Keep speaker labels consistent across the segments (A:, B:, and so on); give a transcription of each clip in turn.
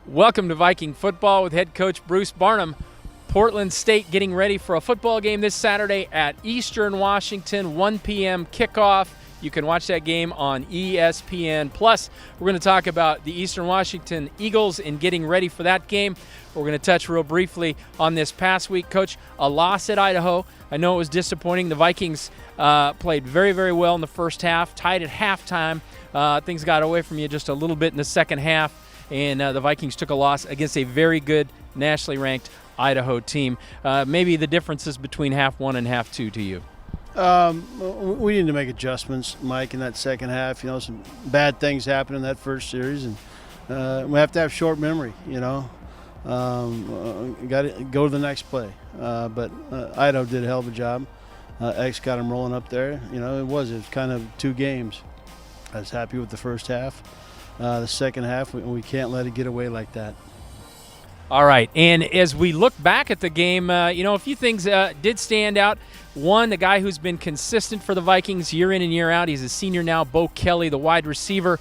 A: Welcome to Viking Football with head coach Bruce Barnum. Portland State getting ready for a football game this Saturday at Eastern Washington, 1 p.m. kickoff. You can watch that game on ESPN. Plus, we're going to talk about the Eastern Washington Eagles and getting ready for that game. We're going to touch real briefly on this past week. Coach, a loss at Idaho. I know it was disappointing. The Vikings played very, very well in the first half, tied at halftime. Things got away from you just a little bit in the second half, and the Vikings took a loss against a very good, nationally ranked Idaho team. Maybe the differences between half one and half two to you?
B: We need to make adjustments, Mike, in that second half. Some bad things happened in that first series, and we have to have short memory, got to go to the next play. But Idaho did a hell of a job. X got him rolling up there. It was kind of two games. I was happy with the first half. The second half, we can't let it get away like that.
A: All right, and as we look back at the game, a few things did stand out. One, the guy who's been consistent for the Vikings year in and year out, he's a senior now, Bo Kelly, the wide receiver.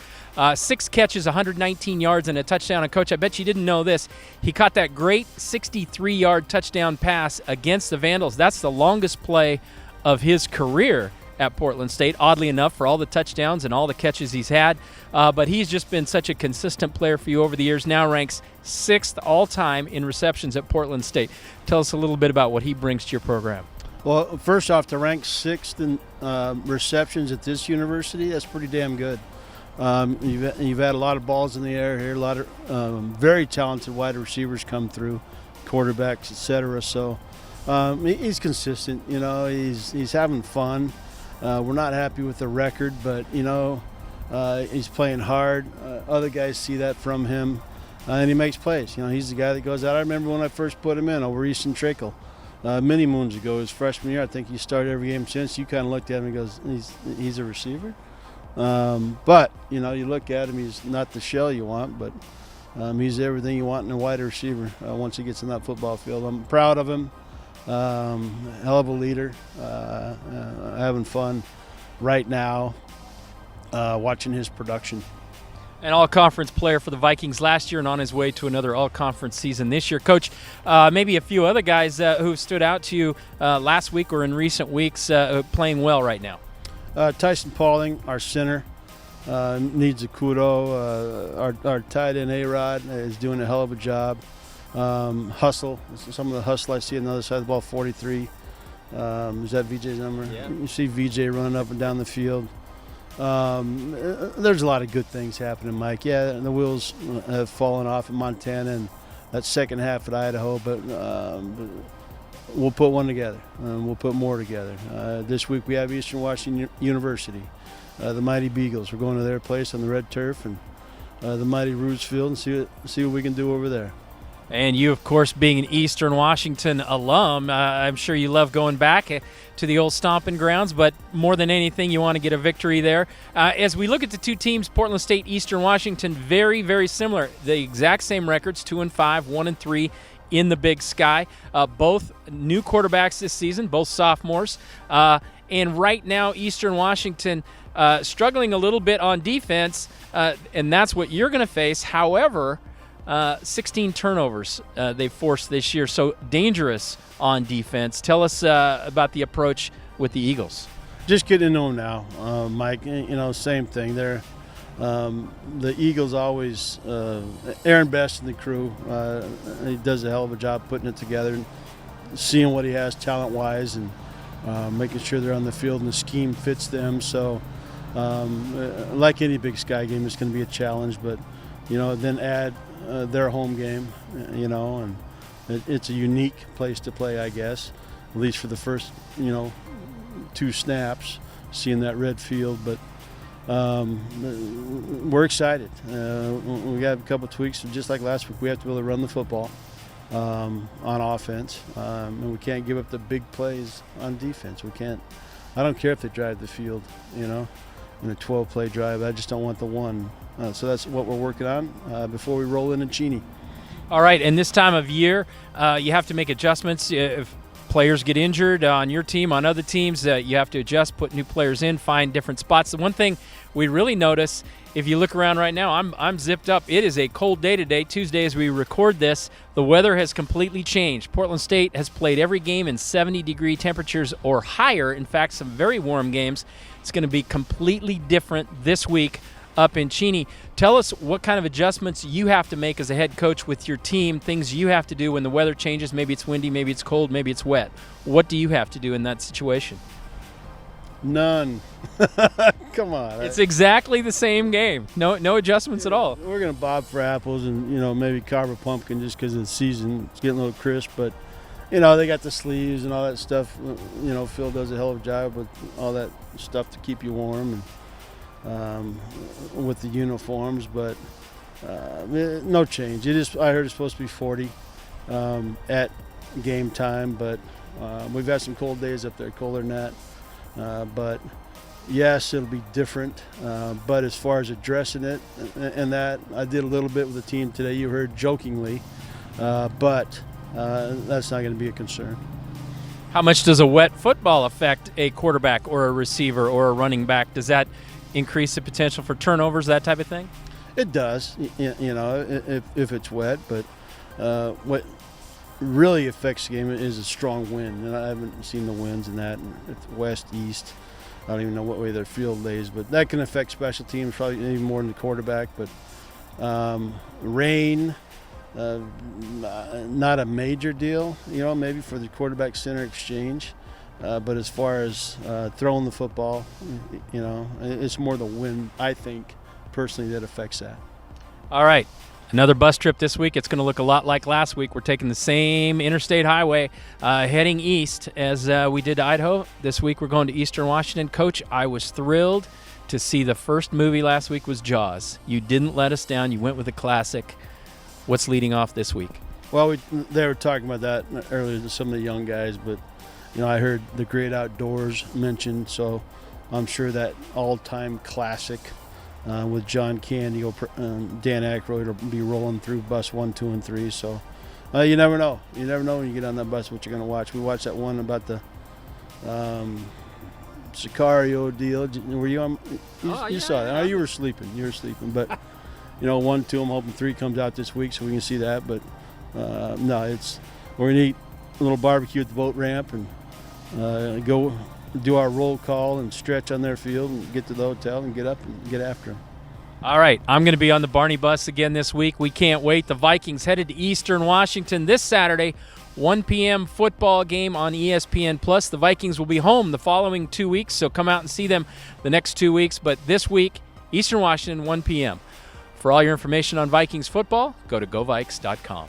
A: 6 catches, 119 yards, and a touchdown. And, Coach, I bet you didn't know this. He caught that great 63-yard touchdown pass against the Vandals. That's the longest play of his career at Portland State, oddly enough, for all the touchdowns and all the catches he's had. But he's just been such a consistent player for you over the years, now ranks 6th all-time in receptions at Portland State. Tell us a little bit about what he brings to your program.
B: Well, first off, to rank 6th in receptions at this university, that's pretty damn good. You've had a lot of balls in the air here, a lot of very talented wide receivers come through, quarterbacks, etc. So he's consistent. He's having fun. We're not happy with the record, but he's playing hard. Other guys see that from him, and he makes plays. He's the guy that goes out. I remember when I first put him in over Easton Trickle many moons ago, his freshman year. I think he started every game since. You kind of looked at him and goes, he's a receiver. But you look at him, he's not the shell you want, but he's everything you want in a wide receiver once he gets in that football field. I'm proud of him. Hell of a leader, having fun right now, watching his production.
A: An all-conference player for the Vikings last year and on his way to another all-conference season this year. Coach, maybe a few other guys who stood out to you last week or in recent weeks playing well right now.
B: Tyson Pauling, our center, needs a kudo. Our tight end A-Rod is doing a hell of a job. Hustle, some of the hustle I see on the other side of the ball, 43. Is that VJ's number?
A: Yeah.
B: You see VJ running up and down the field. There's a lot of good things happening, Mike. Yeah, the wheels have fallen off in Montana and that second half at Idaho, but we'll put one together, and we'll put more together. This week we have Eastern Washington University, the Mighty Beagles. We're going to their place on the red turf, and the Mighty Roos Field, and see what we can do over there.
A: And you, of course, being an Eastern Washington alum, I'm sure you love going back to the old stomping grounds, but more than anything, you want to get a victory there. As we look at the two teams, Portland State, Eastern Washington, very, very similar. The exact same records, 2-5, 1-3 in the Big Sky. Both new quarterbacks this season, both sophomores. And right now, Eastern Washington struggling a little bit on defense, and that's what you're going to face. However, 16 turnovers they forced this year, so dangerous on defense. Tell us about the approach with the Eagles.
B: Just getting to know them now, Mike. Same thing. They're the Eagles always. Aaron Best and the crew. He does a hell of a job putting it together, and seeing what he has talent-wise, and making sure they're on the field and the scheme fits them. So, like any Big Sky game, it's going to be a challenge, but then add their home game, and it's a unique place to play, I guess, at least for the first, 2 snaps, seeing that red field. But we're excited. We got a couple of tweaks, just like last week. We have to be able to run the football on offense, and we can't give up the big plays on defense. We can't. I don't care if they drive the field, in a 12-play drive. I just don't want the one. So that's what we're working on before we roll into Cheney.
A: All right, and this time of year, you have to make adjustments. If players get injured on your team, on other teams, you have to adjust, put new players in, find different spots. The one thing we really notice if you look around right now, I'm zipped up. It is a cold day today, Tuesday, as we record this. The weather has completely changed. Portland State has played every game in 70-degree temperatures or higher. In fact, some very warm games. It's going to be completely different this week up in Cheney. Tell us what kind of adjustments you have to make as a head coach with your team, things you have to do when the weather changes. Maybe it's windy, maybe it's cold, maybe it's wet. What do you have to do in that situation?
B: None. Come on.
A: It's exactly the same game. No adjustments at all.
B: We're going to bob for apples and, maybe carve a pumpkin just because of the season. It's getting a little crisp, but, they got the sleeves and all that stuff. Phil does a hell of a job with all that stuff to keep you warm and with the uniforms, but no change. I heard it's supposed to be 40 at game time, but we've had some cold days up there, colder than that. But yes, it'll be different. But as far as addressing it and that, I did a little bit with the team today. You heard jokingly, but that's not going to be a concern.
A: How much does a wet football affect a quarterback or a receiver or a running back? Does that increase the potential for turnovers, that type of thing?
B: It does, if it's wet. But what really affects the game is a strong wind, and I haven't seen the winds in that. It's west, east. I don't even know what way their field lays, but that can affect special teams probably even more than the quarterback. But rain, not a major deal, maybe for the quarterback center exchange. But as far as throwing the football, it's more the wind, I think, personally, that affects that.
A: All right. Another bus trip this week. It's going to look a lot like last week. We're taking the same interstate highway heading east as we did to Idaho. This week we're going to Eastern Washington. Coach, I was thrilled to see the first movie last week was Jaws. You didn't let us down. You went with a classic. What's leading off this week?
B: Well, they were talking about that earlier to some of the young guys, but I heard The Great Outdoors mentioned, so I'm sure that all-time classic with John Candy, Dan Aykroyd will be rolling through bus 1, 2, and 3. So you never know. You never know when you get on that bus what you're going to watch. We watched that one about the Sicario deal. Were you on? You saw that. Oh, you were sleeping. But 1, 2, I'm hoping 3 comes out this week so we can see that. But no, we're going to eat a little barbecue at the boat ramp and go do our roll call and stretch on their field and get to the hotel and get up and get after them.
A: All right, I'm going to be on the Barney bus again this week. We can't wait. The Vikings headed to Eastern Washington this Saturday, 1 p.m. football game on ESPN+. The Vikings will be home the following 2 weeks, so come out and see them the next 2 weeks. But this week, Eastern Washington, 1 p.m. For all your information on Vikings football, go to GoVikes.com.